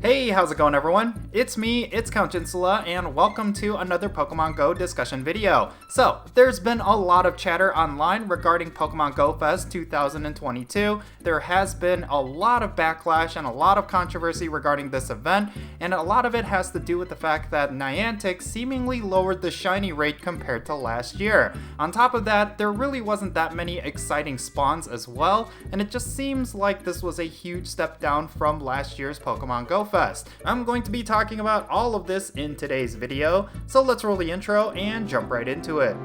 Hey, how's it going everyone? It's me, it's Count Jinsula, and welcome to another Pokemon Go discussion video. So, there's been a lot of chatter online regarding Pokemon GO Fest 2022. There has been a lot of backlash and a lot of controversy regarding this event, and a lot of it has to do with the fact that Niantic seemingly lowered the shiny rate compared to last year. On top of that, there really wasn't that many exciting spawns as well, and it just seems like this was a huge step down from last year's Pokemon GO Fest. I'm going to be talking about all of this in today's video, so let's roll the intro and jump right into it.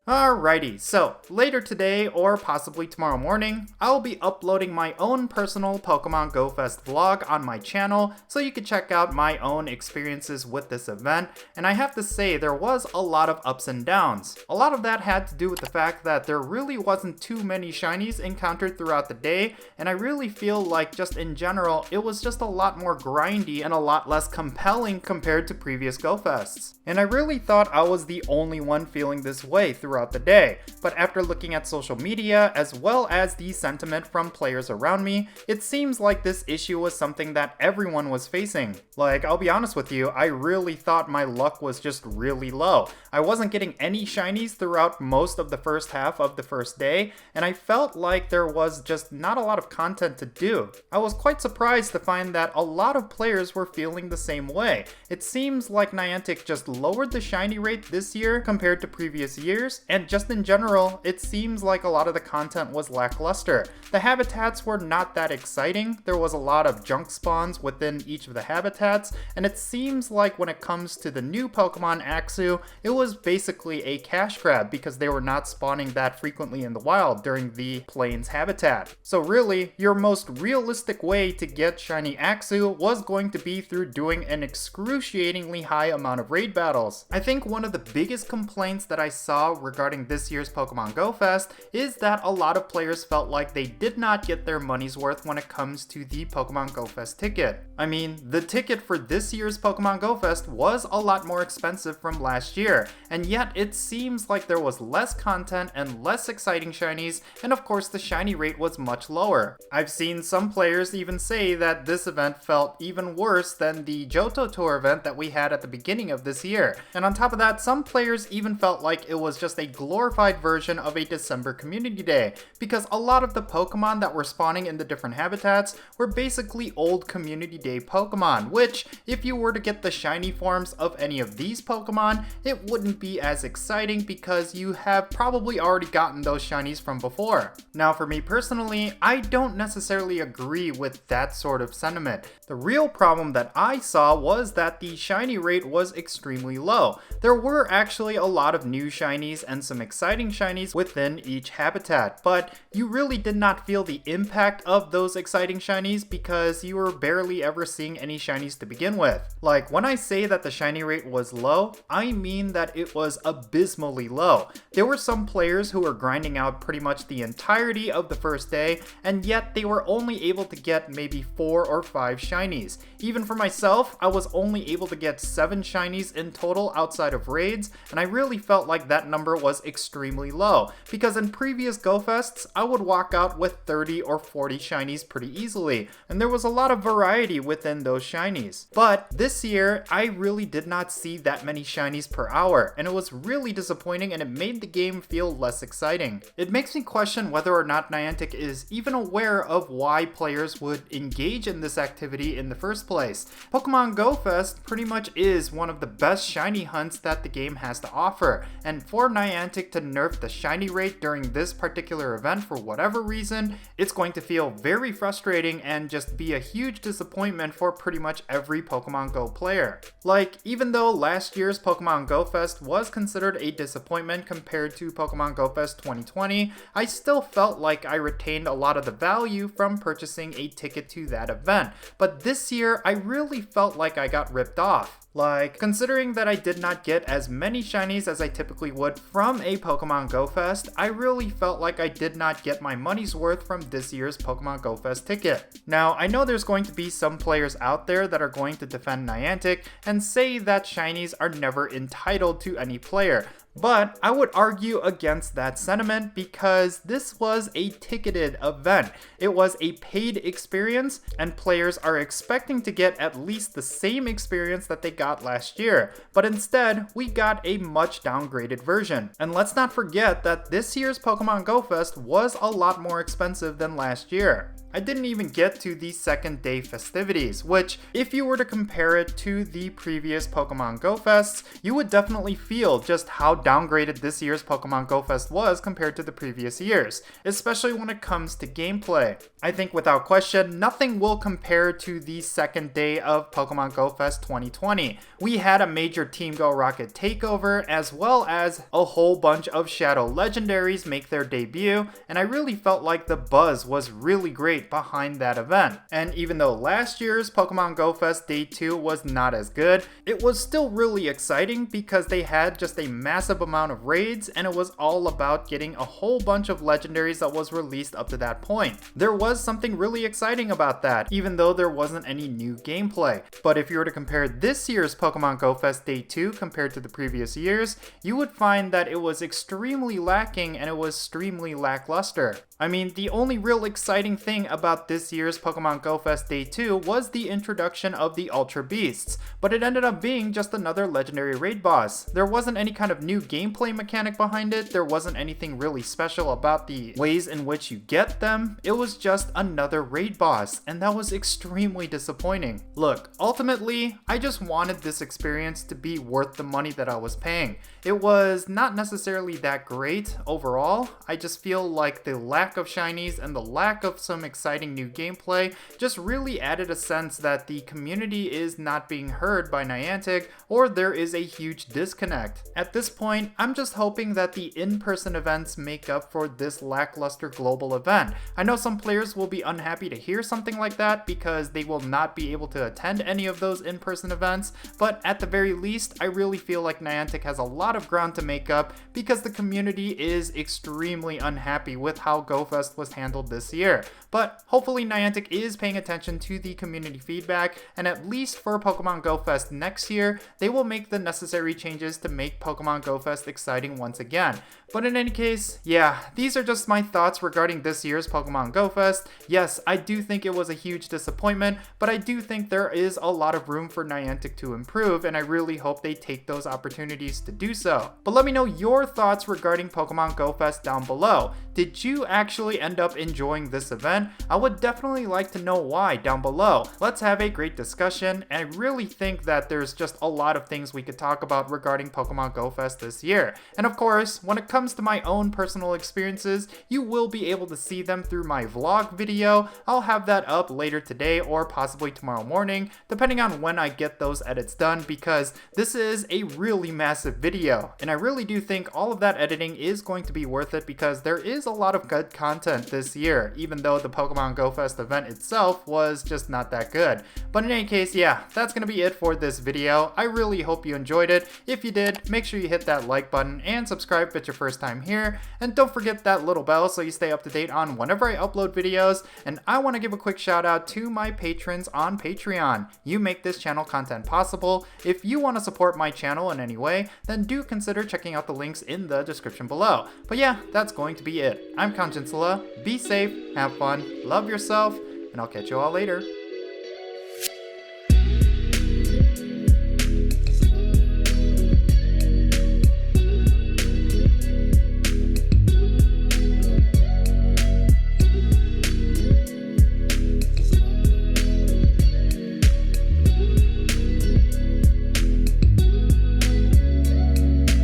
Alrighty, so later today or possibly tomorrow morning, I'll be uploading my own personal Pokemon GO Fest vlog on my channel so you can check out my own experiences with this event, and I have to say there was a lot of ups and downs. A lot of that had to do with the fact that there really wasn't too many shinies encountered throughout the day, and I really feel like just in general it was just a lot more grindy and a lot less compelling compared to previous GO Fests. And I really thought I was the only one feeling this way throughout the day, but after looking at social media as well as the sentiment from players around me, it seems like this issue was something that everyone was facing. Like, I'll be honest with you, I really thought my luck was just really low. I wasn't getting any shinies throughout most of the first half of the first day, and I felt like there was just not a lot of content to do. I was quite surprised to find that a lot of players were feeling the same way. It seems like Niantic just lowered the shiny rate this year compared to previous years, and just in general, it seems like a lot of the content was lackluster. The habitats were not that exciting, there was a lot of junk spawns within each of the habitats, and it seems like when it comes to the new Pokemon Axew, it was basically a cash grab because they were not spawning that frequently in the wild during the Plains habitat. So really, your most realistic way to get shiny Axew was going to be through doing an excruciatingly high amount of raid battles. I think one of the biggest complaints that I saw regarding this year's Pokemon GO Fest is that a lot of players felt like they did not get their money's worth when it comes to the Pokemon GO Fest ticket. I mean, the ticket for this year's Pokemon GO Fest was a lot more expensive from last year, and yet it seems like there was less content and less exciting shinies, and of course the shiny rate was much lower. I've seen some players even say that this event felt even worse than the Johto Tour event that we had at the beginning of this year, and on top of that, some players even felt like it was just a glorified version of a December community day, because a lot of the Pokemon that were spawning in the different habitats were basically old community day Pokemon, which, if you were to get the shiny forms of any of these Pokemon, it wouldn't be as exciting because you have probably already gotten those shinies from before. Now for me personally, I don't necessarily agree with that sort of sentiment. The real problem that I saw was that the shiny rate was extremely low. There were actually a lot of new shinies and some exciting shinies within each habitat, but you really did not feel the impact of those exciting shinies because you were barely ever seeing any shinies to begin with. Like, when I say that the shiny rate was low, I mean that it was abysmally low. There were some players who were grinding out pretty much the entirety of the first day, and yet they were only able to get maybe 4 or 5 shinies. Even for myself, I was only able to get 7 shinies in total outside of raids, and I really felt like that number was extremely low, because in previous GO Fests, I would walk out with 30 or 40 shinies pretty easily, and there was a lot of variety within those shinies. But this year, I really did not see that many shinies per hour, and it was really disappointing, and it made the game feel less exciting. It makes me question whether or not Niantic is even aware of why players would engage in this activity in the first place. Pokemon GO Fest pretty much is one of the best shiny hunts that the game has to offer, and for Niantic to nerf the shiny rate during this particular event for whatever reason, it's going to feel very frustrating and just be a huge disappointment for pretty much every Pokemon Go player. Like, even though last year's Pokemon GO Fest was considered a disappointment compared to Pokemon GO Fest 2020, I still felt like I retained a lot of the value from purchasing a ticket to that event. But this year, I really felt like I got ripped off. Like, considering that I did not get as many shinies as I typically would from a Pokemon GO Fest, I really felt like I did not get my money's worth from this year's Pokemon GO Fest ticket. Now, I know there's going to be some players out there that are going to defend Niantic and say that shinies are never entitled to any player. But I would argue against that sentiment because this was a ticketed event. It was a paid experience and players are expecting to get at least the same experience that they got last year. But instead, we got a much downgraded version. And let's not forget that this year's Pokemon GO Fest was a lot more expensive than last year. I didn't even get to the second day festivities, which, if you were to compare it to the previous Pokemon GO Fests, you would definitely feel just how downgraded this year's Pokemon GO Fest was compared to the previous years, especially when it comes to gameplay. I think without question, nothing will compare to the second day of Pokemon GO Fest 2020. We had a major Team Go Rocket takeover, as well as a whole bunch of Shadow Legendaries make their debut, and I really felt like the buzz was really great behind that event. And even though last year's Pokemon GO Fest Day 2 was not as good, it was still really exciting because they had just a massive amount of raids and it was all about getting a whole bunch of legendaries that was released up to that point. There was something really exciting about that, even though there wasn't any new gameplay. But if you were to compare this year's Pokemon GO Fest Day 2 compared to the previous years, you would find that it was extremely lacking and it was extremely lackluster. I mean, the only real exciting thing about this year's Pokemon GO Fest Day 2 was the introduction of the Ultra Beasts, but it ended up being just another legendary raid boss. There wasn't any kind of new gameplay mechanic behind it, there wasn't anything really special about the ways in which you get them, it was just another raid boss, and that was extremely disappointing. Look, ultimately, I just wanted this experience to be worth the money that I was paying. It was not necessarily that great overall, I just feel like the lack of shinies and the lack of some exciting new gameplay just really added a sense that the community is not being heard by Niantic, or there is a huge disconnect. At this point, I'm just hoping that the in-person events make up for this lackluster global event. I know some players will be unhappy to hear something like that because they will not be able to attend any of those in-person events, but at the very least, I really feel like Niantic has a lot of ground to make up because the community is extremely unhappy with how GO Fest was handled this year. But hopefully Niantic is paying attention to the community feedback, and at least for Pokemon GO Fest next year, they will make the necessary changes to make Pokemon GO Fest exciting once again. But in any case, yeah, these are just my thoughts regarding this year's Pokemon GO Fest. Yes, I do think it was a huge disappointment, but I do think there is a lot of room for Niantic to improve, and I really hope they take those opportunities to do so. But let me know your thoughts regarding Pokemon GO Fest down below. Did you actually end up enjoying this event? I would definitely like to know why down below. Let's have a great discussion, and I really think that there's just a lot of things we could talk about regarding Pokemon GO Fest this year. And of course, when it comes to my own personal experiences, you will be able to see them through my vlog video. I'll have that up later today or possibly tomorrow morning, depending on when I get those edits done, because this is a really massive video. And I really do think all of that editing is going to be worth it because there is a lot of good content this year, even though the Pokemon GO Fest event itself was just not that good. But in any case, yeah, that's gonna be it for this video. I really hope you enjoyed it. If you did, make sure you hit that like button and subscribe if it's your first time here. And don't forget that little bell so you stay up to date on whenever I upload videos. And I want to give a quick shout out to my patrons on Patreon. You make this channel content possible. If you want to support my channel in any way, then do consider checking out the links in the description below. But yeah, that's going to be it. I'm Jinsula. Be safe, have fun, love yourself, and I'll catch you all later.